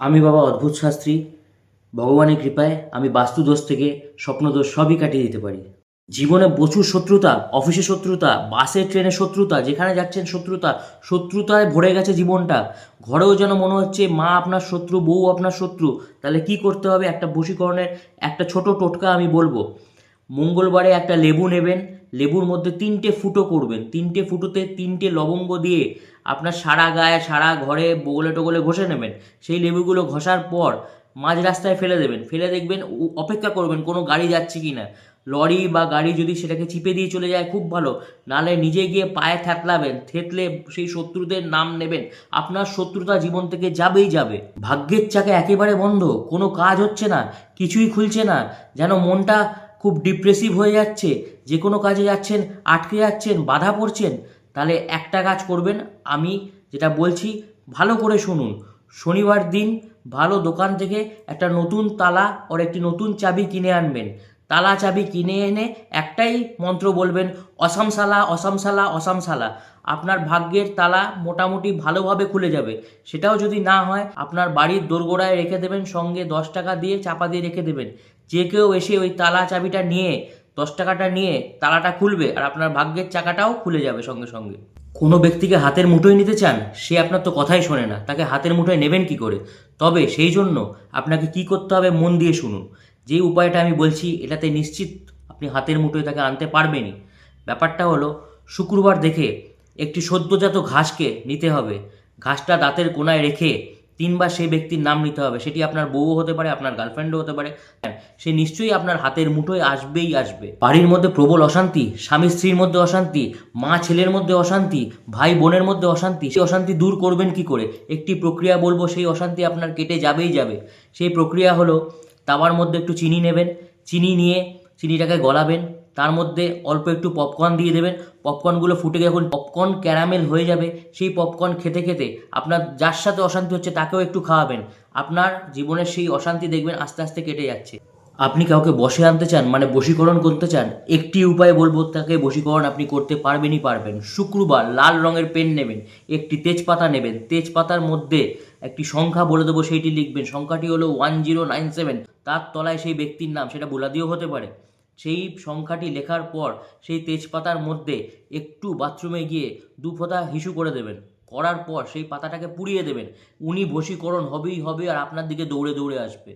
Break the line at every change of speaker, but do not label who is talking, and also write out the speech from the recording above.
আমি বাবা অদ্ভুত শাস্ত্রী। ভগবানের কৃপায় আমি বাস্তুদোষ থেকে স্বপ্নদোষ সবই কাটিয়ে দিতে পারি। জীবনে প্রচুর শত্রুতা, অফিসে শত্রুতা, বাসে ট্রেনে শত্রুতা, যেখানে যাচ্ছেন শত্রুতা, শত্রুতায় ভরে গেছে জীবনটা। ঘরেও যেন মনে হচ্ছে মা আপনার শত্রু, বউ আপনার শত্রু। তাহলে কি করতে হবে? একটা বশীকরণের একটা ছোট টোটকা আমি বলবো। মঙ্গলবারে একটা লেবু নেবেন, লেবুর মধ্যে 3টে ফুটো করবেন, 3টে ফুটোতে 3টে লবঙ্গ দিয়ে আপনার সারা গায়ে সারা ঘরে বগলে টগলে ঘষে নেবেন। সেই লেবুগুলো ঘষার পর মাঝ রাস্তায় ফেলে দেবেন, ফেলে দেখবেন অপেক্ষা করবেন কোনো গাড়ি যাচ্ছে কি না। লরি বা গাড়ি যদি সেটাকে চিপে দিয়ে চলে যায় খুব ভালো, নাহলে নিজে গিয়ে পায়ে থ্যাতলাবেন, থেতলে সেই শত্রুদের নাম নেবেন। আপনার শত্রুতা জীবন থেকে যাবেই যাবে। ভাগ্যের চাকা একেবারে বন্ধ, কোনো কাজ হচ্ছে না, কিছুই খুলছে না, যেন মনটা খুব ডিপ্রেসিভ হয়ে যাচ্ছে, যে কোনো কাজে যাচ্ছেন আটকে যাচ্ছেন, বাধা পড়ছেন। তাহলে একটা কাজ করবেন, আমি যেটা বলছি ভালো করে শুনুন। শনিবার দিন ভালো দোকান থেকে একটা নতুন তালা ওর একটি নতুন চাবি কিনে আনবেন। তালা চাবি কিনে এনে একটাই মন্ত্র বলবেন, অসামসালা অসামসালা অসামসালা। আপনার ভাগ্যের তালা মোটামুটি ভালোভাবে খুলে যাবে। সেটাও যদি না হয়, আপনার বাড়ির দোরগোড়ায় রেখে দেবেন, সঙ্গে 10 টাকা দিয়ে চাপা দিয়ে রেখে দেবেন। যে কেউ এসে ওই তালা চাবিটা নিয়ে 10 টাকাটা নিয়ে তালাটা খুলবে, আর আপনার ভাগ্যের চাকাটাও খুলে যাবে সঙ্গে সঙ্গে। কোনো ব্যক্তিকে হাতের মুঠোয় নিতে চান, সে আপনার তো কথাই শোনে না, তাকে হাতের মুঠোয় নেবেন কি করে? তবে সেই জন্য আপনাকে কি করতে হবে মন দিয়ে শুনুন। যে উপায়টা আমি বলছি এটাতে নিশ্চিত আপনি হাতের মুঠোয় তাকে আনতে পারবেনই। ব্যাপারটা হলো, শুক্রবার দেখে একটি সদ্যজাত ঘাসকে নিতে হবে। ঘাসটা দাঁতের কোণায় রেখে 3বার সেই ব্যক্তির নাম নিতে হবে। সেটি আপনার বউও হতে পারে, আপনার গার্লফ্রেন্ডও হতে পারে। সে নিশ্চয়ই আপনার হাতের মুঠোয় আসবেই আসবে। বাড়ির মধ্যে প্রবল অশান্তি, স্বামী স্ত্রীর মধ্যে অশান্তি, মা ছেলের মধ্যে অশান্তি, ভাই বোনের মধ্যে অশান্তি, সেই অশান্তি দূর করবেন কি করে? একটি প্রক্রিয়া বলবো, সেই অশান্তি আপনার কেটে যাবেই যাবে। সেই প্রক্রিয়া হলো, তাওয়ার মধ্যে একটু চিনি নেবেন, চিনি নিয়ে চিনিটাকে গলাবেন, তার মধ্যে অল্প একটু পপকর্ন দিয়ে দেবেন। পপকর্নগুলো ফুটে যখন পপকর্ন ক্যারামেল হয়ে যাবে, সেই পপকর্ন খেতে খেতে আপনার যার সাথে অশান্তি হচ্ছে তাকেও একটু খাওয়াবেন। আপনার জীবনের সেই অশান্তি দেখবেন আস্তে আস্তে কেটে যাচ্ছে। আপনি কাউকে বশে আনতে চান, মানে বশীকরণ করতে চান, একটি উপায় বলবো, তাকে বশীকরণ আপনি করতে পারবেনই পারবেন। শুক্রবার লাল রঙের পেন নেবেন, একটি তেজপাতা নেবেন, তেজপাতার মধ্যে একটি সংখ্যা বলে দেবো, সেইটি লিখবেন। সংখ্যাটি হলো 1097। তার তলায় সেই ব্যক্তির নাম, সেটা বুলাদিও হতে পারে। সেই সংখ্যাটি লেখার পর সেই তেজপাতার মধ্যে একটু বাথরুমে গিয়ে 2 ফোঁটা হিসু করে দেবেন। করার পর সেই পাতাটাকে পুড়িয়ে দেবেন। উনি বশীকরণ হবেই হবে, আর আপনার দিকে দৌড়ে দৌড়ে আসবে।